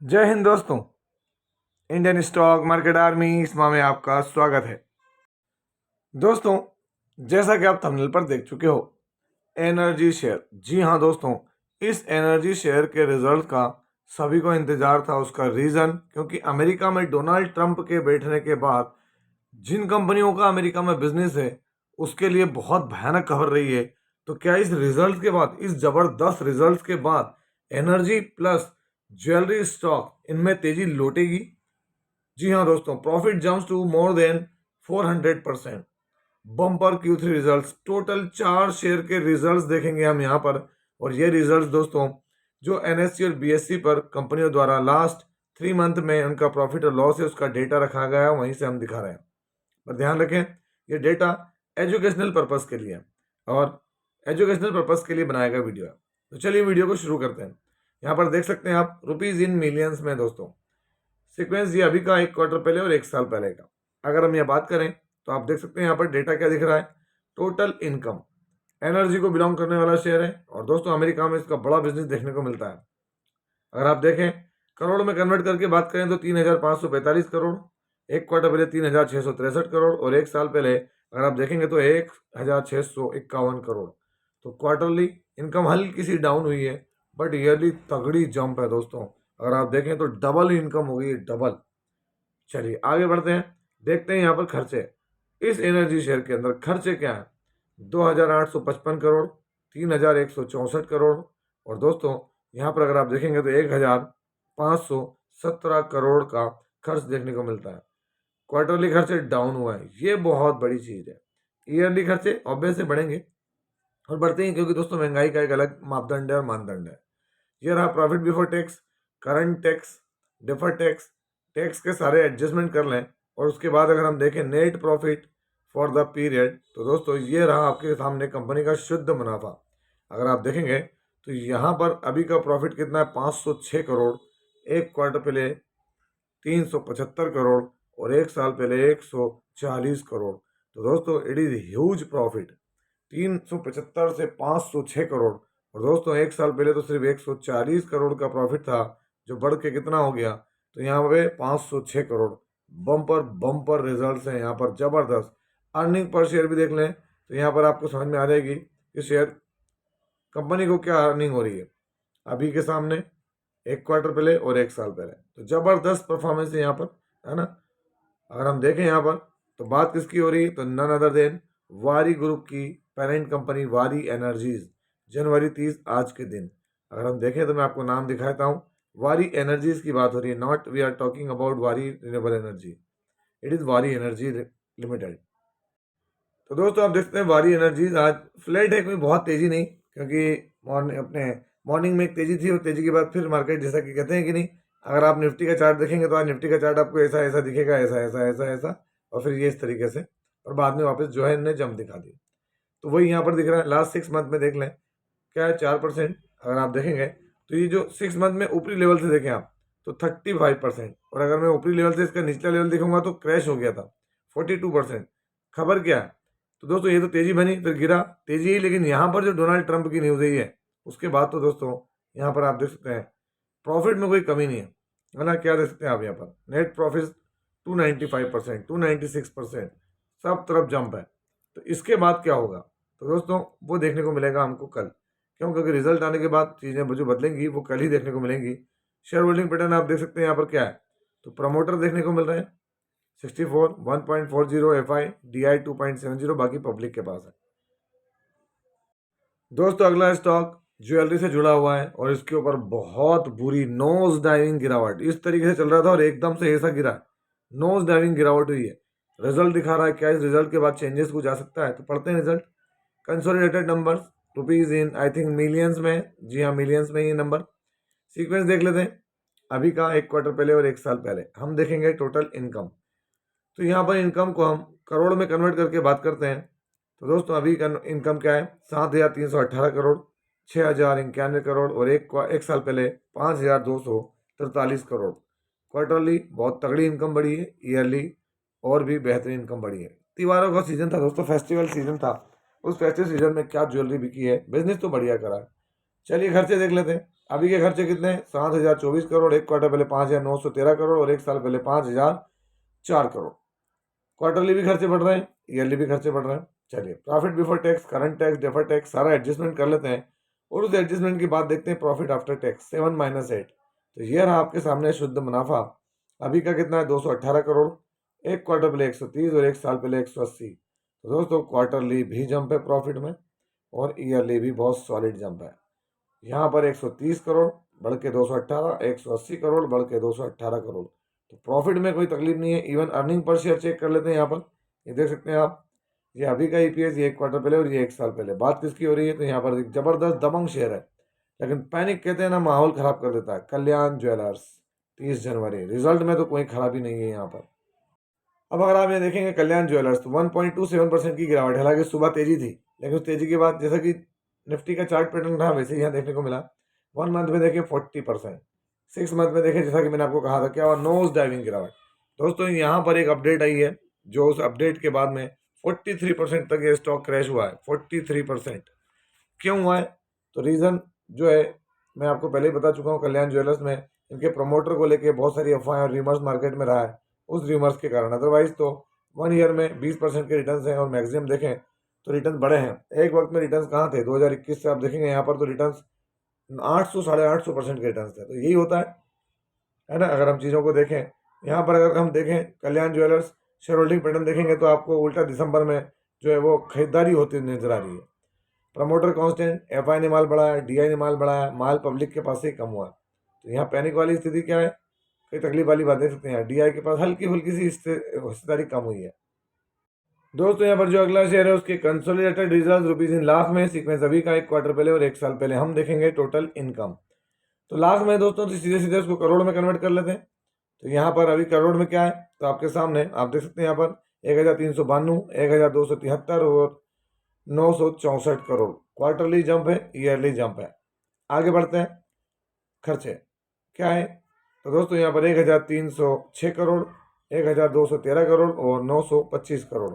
जय हिंद दोस्तों। Indian stock market army इसमा में आपका स्वागत है। दोस्तों, जैसा कि आप थंबनेल पर देख चुके हो, एनर्जी शेयर। जी हाँ दोस्तों, इस एनर्जी शेयर के रिजल्ट का सभी को इंतजार था। उसका रीज़न क्योंकि अमेरिका में डोनाल्ड ट्रंप के बैठने के बाद जिन कंपनियों का अमेरिका में बिजनेस है उसके लिए बहुत भयानक खबर रही है। तो क्या इस रिजल्ट के बाद, इस जबरदस्त रिजल्ट के बाद एनर्जी प्लस ज्वेलरी स्टॉक इनमें तेजी लौटेगी? जी हाँ दोस्तों, profit jumps to more than 400%। Bumper Q3 results, total 4 share के रिजल्ट्स देखेंगे हम यहाँ पर। और ये रिजल्ट्स दोस्तों जो NSE और BSE पर कंपनियों द्वारा लास्ट 3 मंथ में उनका प्रॉफिट और लॉस है उसका डेटा रखा गया है, वहीं से हम दिखा रहे हैं। पर ध्यान रखें, ये डेटा एजुकेशनल पर्पस के लिए है और एजुकेशनल पर्पस के लिए बनाया गया वीडियो है। तो चलिए वीडियो को शुरू करते हैं। यहाँ पर देख सकते हैं आप रुपीज इन मिलियंस में दोस्तों सीक्वेंस, ये अभी का 1 क्वार्टर पहले और 1 साल पहले का। अगर हम ये बात करें तो आप देख सकते हैं यहाँ पर डेटा क्या दिख रहा है। टोटल इनकम एनर्जी को बिलोंग करने वाला शेयर है और दोस्तों अमेरिका में इसका बड़ा बिजनेस देखने को मिलता है। अगर आप देखें करोड़ में कन्वर्ट करके बात करें तो 3,545 करोड़, 1 क्वार्टर पहले 3,663 करोड़ और 1 साल पहले अगर आप देखेंगे तो 1,651 करोड़। तो क्वार्टरली इनकम हल्की सी डाउन हुई है बट ईयरली तगड़ी जंप है दोस्तों। अगर आप देखें तो डबल इनकम हो गई है, डबल। चलिए आगे बढ़ते हैं, देखते हैं यहाँ पर खर्चे। इस एनर्जी शेयर के अंदर खर्चे क्या है? 2,855 करोड़, 3,164 करोड़ और दोस्तों यहाँ पर अगर आप देखेंगे तो 1,517 करोड़ का खर्च देखने को मिलता है। क्वार्टरली खर्चे डाउन हुआ है, ये बहुत बड़ी चीज़ है। ईयरली खर्चे ऑब्वियस से बढ़ेंगे और बढ़ते हैं क्योंकि दोस्तों महंगाई का एक अलग मापदंड है और मानदंड है। ये रहा profit before tax, current tax, defer tax, tax के सारे एडजस्टमेंट कर लें और उसके बाद अगर हम देखें net profit for the period तो दोस्तों ये रहा आपके सामने कंपनी का शुद्ध मुनाफा। अगर आप देखेंगे तो यहाँ पर अभी का प्रॉफिट कितना है? 506 करोड़, 1 क्वार्टर पहले 375 करोड़ और 1 साल पहले 140 करोड़। तो दोस्तों इट इज़ ह्यूज प्रॉफिट। 375 से 506 करोड़ और दोस्तों 1 साल पहले तो सिर्फ 140 करोड़ का प्रॉफिट था, जो बढ़ के कितना हो गया? तो यहाँ पे 506 करोड़। बम्पर बम्पर रिजल्ट्स हैं यहाँ पर, ज़बरदस्त। अर्निंग पर शेयर भी देख लें तो यहाँ पर आपको समझ में आ जाएगी कि शेयर कंपनी को क्या अर्निंग हो रही है अभी के सामने, 1 क्वार्टर पहले और 1 साल पहले। तो ज़बरदस्त परफॉर्मेंस है यहाँ पर, है ना। अगर हम देखें यहाँ पर तो बात किसकी हो रही है? तो नन अदर देन वारी ग्रुप की पेरेंट कंपनी वारी एनर्जीज। जनवरी 30 आज के दिन अगर हम देखें तो मैं आपको नाम दिखाता हूँ। वारी एनर्जीज की बात हो रही है, not we are talking about Waaree renewable energy, it is Waaree energy limited. तो दोस्तों आप देखते हैं वारी एनर्जीज आज फ्लैट है, कोई बहुत तेज़ी नहीं, क्योंकि मॉर्निंग में एक तेज़ी थी और तेज़ी के बाद फिर मार्केट जैसा कि कहते हैं कि नहीं, अगर आप निफ्टी का चार्ट देखेंगे तो आज निफ्टी का चार्ट आपको ऐसा ऐसा दिखेगा, ऐसा ऐसा ऐसा ऐसा और फिर ये इस तरीके से, और बाद में वापस जो है इनने जंप दिखा दी। तो वही यहाँ पर दिख रहा है। लास्ट 6 मंथ में देख लें क्या है, 4%। अगर आप देखेंगे तो ये जो 6 मंथ में ऊपरी लेवल से देखें आप तो 35%, और अगर मैं ऊपरी लेवल से इसका निचला लेवल देखूंगा तो क्रैश हो गया था 42%। खबर क्या है? तो दोस्तों ये तो तेज़ी बनी फिर गिरा, तेज़ी ही, लेकिन यहाँ पर जो डोनाल्ड ट्रंप की न्यूज़ आई है उसके बाद तो दोस्तों यहाँ पर आप देख सकते हैं प्रॉफिट में कोई कमी नहीं है ना। क्या देख सकते हैं आप यहाँ पर नेट प्रॉफिट 295%, 296%, सब तरफ जंप है। तो इसके बाद क्या होगा तो दोस्तों वो देखने को मिलेगा हमको कल। क्यों? क्योंकि रिजल्ट आने के बाद चीज़ें जो बदलेंगी वो कल ही देखने को मिलेंगी। शेयर होल्डिंग पैटर्न आप देख सकते हैं यहाँ पर क्या है, तो प्रमोटर देखने को मिल रहे हैं 64, 1.40 FI, DI 2.70, बाकी पब्लिक के पास है। दोस्तों अगला स्टॉक ज्वेलरी से जुड़ा हुआ है और इसके ऊपर बहुत बुरी नोज डाइविंग गिरावट, इस तरीके से चल रहा था और एकदम से ऐसा गिरा, नोज डाइविंग गिरावट हुई है। रिजल्ट दिखा रहा है, क्या इस रिजल्ट के बाद चेंजेस कुछ आ सकता है? तो पढ़ते हैं result. Consolidated numbers rupees in I think millions में, जी हाँ मिलियंस में ये नंबर। सीक्वेंस देख लेते हैं अभी का 1 क्वार्टर पहले और 1 साल पहले। हम देखेंगे टोटल इनकम, तो यहाँ पर इनकम को हम करोड़ में कन्वर्ट करके बात करते हैं तो दोस्तों अभी का इनकम क्या है? 7,318 करोड़, 6,091 करोड़ और एक साल पहले 5,243 करोड़। क्वार्टरली बहुत तगड़ी इनकम बढ़ी है, ईयरली और भी बेहतरीन इनकम बढ़ी है। त्योहारों का सीजन था दोस्तों, फेस्टिवल सीजन था, उस फेस्टिवल सीजन में क्या ज्वेलरी बिकी है, बिजनेस तो बढ़िया करा है। चलिए खर्चे देख लेते हैं। अभी के खर्चे कितने हैं? 7,024 करोड़, एक क्वार्टर पहले 5,913 करोड़ और एक साल पहले 5,004 करोड़। क्वार्टरली भी खर्चे बढ़ रहे हैं, ईयरली भी खर्चे बढ़ रहे हैं। चलिए, profit before tax, current tax, deferred tax सारा एडजस्टमेंट कर लेते हैं और उस एडजस्टमेंट की बात देखते हैं। प्रॉफिट आफ्टर टैक्स 7 - 8, तो ये रहा आपके सामने शुद्ध मुनाफा। अभी का कितना है? 218 करोड़, एक क्वार्टर पहले 130 और एक साल पहले 180। तो दोस्तों क्वार्टरली भी जंप है प्रॉफिट में और ईयरली भी बहुत सॉलिड जंप है। यहाँ पर 130 करोड़ बढ़ के 218, 180 करोड़ बढ़ के 218 करोड़। तो प्रॉफिट में कोई तकलीफ नहीं है। Even earning per share check कर लेते हैं यहाँ पर, ये देख सकते हैं आप, ये अभी का ईपीएस, ये एक क्वार्टर पहले और ये एक साल पहले। बात किसकी हो रही है? तो यहाँ पर एक जबरदस्त दबंग शेयर है, लेकिन पैनिक कहते हैं ना, माहौल खराब कर देता है। कल्याण ज्वेलर्स 30 जनवरी, रिजल्ट में तो कोई खराबी नहीं है यहाँ पर। अब अगर आप ये देखेंगे कल्याण ज्वेलर्स, तो 1.27% की गिरावट है। हालांकि सुबह तेजी थी, लेकिन उस तेजी के बाद जैसा कि निफ्टी का चार्ट पैटर्न रहा वैसे ही यहाँ देखने को मिला। 1 मंथ में देखें 40%, 6 मंथ में देखें जैसा कि मैंने आपको कहा था क्या हुआ, नोज डाइविंग गिरावट। दोस्तों यहाँ पर एक अपडेट आई है, जो उस अपडेट के बाद में 43% तक ये स्टॉक क्रैश हुआ है। 43% क्यों हुआ है? तो रीज़न जो है मैं आपको पहले ही बता चुका हूँ। कल्याण ज्वेलर्स में इनके प्रमोटर को लेके बहुत सारी अफवाहें और रिमर्स मार्केट में रहा है, उस रिमर्स के कारण। अदरवाइज तो 1 ईयर में 20% के रिटर्न्स हैं और मैक्सिमम देखें तो रिटर्न बड़े हैं। एक वक्त में रिटर्न्स कहाँ थे? 2021 से आप देखेंगे यहाँ पर तो रिटर्न्स 800 850% के रिटर्न्स थे। तो यही होता है ना। अगर हम चीज़ों को देखें, यहाँ पर अगर हम देखें कल्याण ज्वेलर्स शेयर होल्डिंग पैटर्न देखेंगे तो आपको उल्टा दिसंबर में जो है वो खरीदारी होती नजर आ रही है। प्रमोटर कांस्टेंट, एफआई ने माल बढ़ाया, डीआई ने माल बढ़ाया, माल पब्लिक के पास से ही कम हुआ। तो यहाँ पैनिक वाली स्थिति क्या है? कोई तकलीफ वाली बात देख सकते हैं। डीआई के पास हल्की फुल्की सी हिस्सेदारी कम हुई है। दोस्तों यहाँ पर जो अगला शेयर है उसके consolidated result rupees in lakh में सीक्वेंस अभी का एक क्वार्टर पहले और एक साल पहले। हम देखेंगे टोटल इनकम, तो लाख में दोस्तों तो सीधे सीधे उसको करोड़ में कन्वर्ट कर लेते हैं। तो यहाँ पर अभी करोड़ में क्या है? तो आपके सामने आप देख सकते हैं यहाँ पर 1,392, 1,273 और 964 करोड़। क्वार्टरली जंप है, ईयरली जंप है। आगे बढ़ते हैं। खर्चे क्या है? तो दोस्तों यहाँ पर 1,306 करोड़, 1,213 करोड़ और 925 करोड़।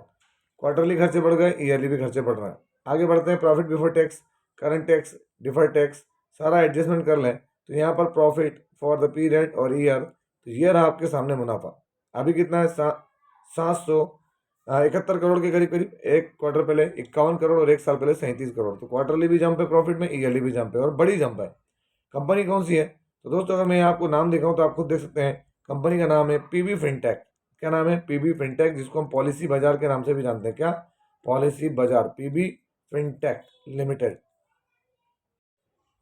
क्वार्टरली खर्चे बढ़ गए, ईयरली भी खर्चे बढ़ रहे हैं। आगे बढ़ते हैं। Profit before tax, current tax, deferred tax सारा एडजस्टमेंट कर लें तो यहाँ पर प्रॉफिट फॉर द पीरियड और ईयर, तो ये रहा आपके सामने मुनाफा। अभी कितना है? 771 करोड़ के करीब करीब। एक क्वार्टर पहले 51 करोड़ और एक साल पहले 37 करोड़। तो क्वार्टरली भी जंप है प्रॉफिट में, ईयरली भी जंप है और बड़ी जंप है। कंपनी कौन सी है? तो दोस्तों अगर मैं आपको नाम दिखाऊं तो आप खुद देख सकते हैं। कंपनी का नाम है पीबी फिनटेक। क्या नाम है? पीबी फिनटेक, जिसको हम पॉलिसी बाजार के नाम से भी जानते हैं। क्या? पॉलिसी बाजार, पीबी फिनटेक लिमिटेड।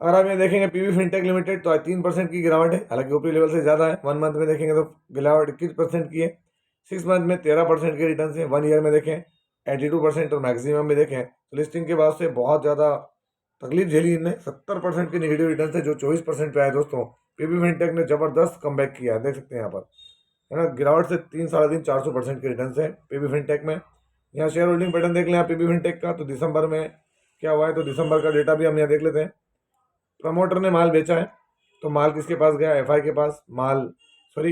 अगर आप ये देखेंगे पीबी फिनटेक लिमिटेड, तो आज 3% की गिरावट है, हालांकि ऊपरी लेवल से ज़्यादा है। 1 मंथ में देखेंगे तो गिरावट 21% की है। 6 मंथ में 13% के रिटर्न है। 1 ईयर में देखें 82% और मैक्सिमम में देखें तो लिस्टिंग के बाद से बहुत ज़्यादा तकलीफ झेली इनने। 70% के निगेटिव रिटर्न है, जो 24% पे आए। दोस्तों पीबी फिनटेक ने जबरदस्त कमबैक किया है, देख सकते हैं यहाँ पर, है ना। गिरावट से 3 साढ़े 3 400% के रिटर्न है पीबी फिनटेक में। यहाँ शेयर होल्डिंग पैटर्न देख लें आप पीबी फिनटेक का, तो दिसंबर में क्या हुआ है? तो दिसंबर का डेटा भी हम यहाँ देख लेते हैं। प्रमोटर ने माल बेचा है, तो माल किसके पास गया? एफआई के पास। माल सॉरी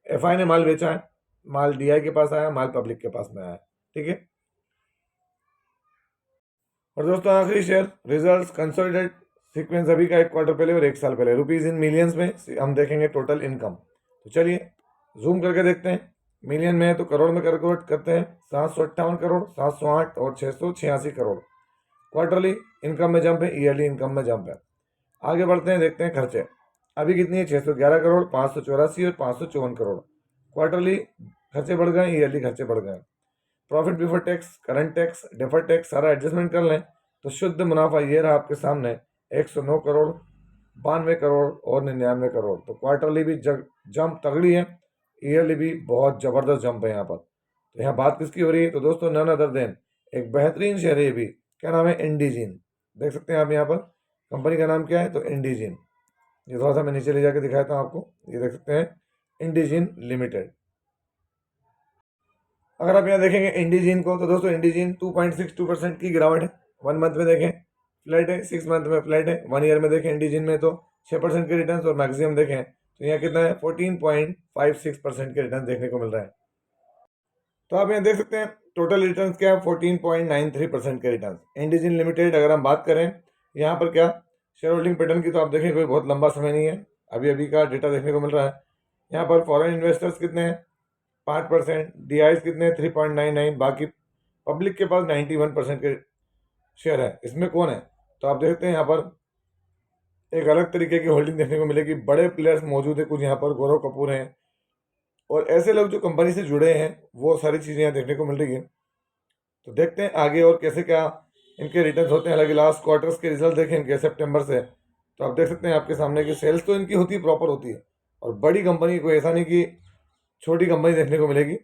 एफआई ने माल बेचा है, माल डीआई के पास आया, माल पब्लिक के पास में आया। ठीक है। और दोस्तों आखिरी शेयर रिजल्ट्स कंसोलिडेट सीक्वेंस अभी का एक क्वार्टर पहले और एक साल पहले। रुपीज इन मिलियंस में हम देखेंगे टोटल इनकम। तो चलिए जूम करके देखते हैं। मिलियन में है तो करोड़ में कन्वर्ट करते हैं। 758 करोड़, 708 और 686 करोड़। क्वार्टरली इनकम में जंप है, ईयरली इनकम में जंप है। आगे बढ़ते हैं, देखते हैं खर्चे अभी कितनी है। 611 करोड़, 584 और 554 करोड़। क्वार्टरली खर्चे बढ़ गए, ईयरली खर्चे बढ़ गए। Profit before tax, current tax, deferred tax सारा एडजस्टमेंट कर लें तो शुद्ध मुनाफा ये रहा आपके सामने 109 करोड़, 92 करोड़ और 99 करोड़। तो क्वार्टरली भी जंप तगड़ी है, ईयरली भी बहुत ज़बरदस्त जंप है यहाँ पर। तो यहाँ बात किसकी हो रही है? तो दोस्तों नन अदर देन एक बेहतरीन शेयर है ये भी। क्या नाम है? इंडिजीन। देख सकते हैं आप यहाँ पर, कंपनी का नाम क्या है? तो इंडिजीन। ये थोड़ा सा मैं नीचे ले जाकर दिखाता हूँ आपको, ये देख सकते हैं इंडिजीन लिमिटेड। अगर आप यहाँ देखेंगे इंडिजीन को, तो दोस्तों इंडिजीन 2.62% की गिरावट है। 1 मंथ में देखें फ्लैट है, 6 मंथ में फ्लैट है। 1 ईयर में देखें इंडिजीन में तो 6% के रिटर्न और मैक्सिमम देखें तो यहाँ कितना है? 14.56% के रिटर्न देखने को मिल रहा है। तो आप यहाँ देख सकते हैं टोटल रिटर्न क्या है? 14.93% के रिटर्न। इंडिजीन लिमिटेड अगर हम बात करें यहाँ पर क्या शेयर होल्डिंग पैटर्न की तो आप देखें कोई बहुत लंबा समय नहीं है, अभी अभी का डेटा देखने को मिल रहा है। यहाँ पर फॉरेन इन्वेस्टर्स कितने हैं, 5%, DIs कितने हैं, 3.99, बाकी पब्लिक के पास 91% के शेयर है। इसमें कौन है, तो आप देखते हैं यहाँ पर एक अलग तरीके की होल्डिंग देखने को मिलेगी। बड़े प्लेयर्स मौजूद है, कुछ यहाँ पर गौरव कपूर हैं और ऐसे लोग जो कंपनी से जुड़े हैं, वो सारी चीज़ें यहाँ देखने को मिल रही है। तो देखते हैं आगे और कैसे क्या इनके रिटर्न्स होते हैं। हालांकि लास्ट क्वार्टर्स के रिजल्ट देखें इनके सितंबर से, तो आप देख सकते हैं आपके सामने की सेल्स तो इनकी होती है, प्रॉपर होती है। और बड़ी कंपनी को ऐसा नहीं कि छोटी कंपनी देखने को मिलेगी,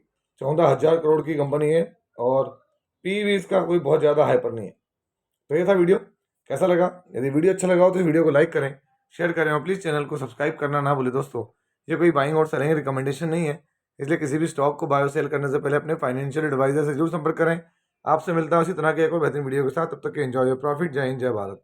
14,000 करोड़ की कंपनी है और पी भी इसका कोई बहुत ज़्यादा हाइपर नहीं है। तो ये था वीडियो, कैसा लगा? यदि वीडियो अच्छा लगा हो तो इस वीडियो को लाइक करें, शेयर करें और प्लीज़ चैनल को सब्सक्राइब करना ना भूलें दोस्तों। ये कोई बाइंग और सेलिंग रिकमेंडेशन नहीं है, इसलिए किसी भी स्टॉक को बाय और सेल करने से पहले अपने फाइनेंशियल एडवाइजर से जरूर संपर्क करें। आपसे मिलता है उसी तरह के एक और बेहतरीन वीडियो के साथ, तब तक के एंजॉय योर प्रॉफिट। जय हिंद, जय भारत।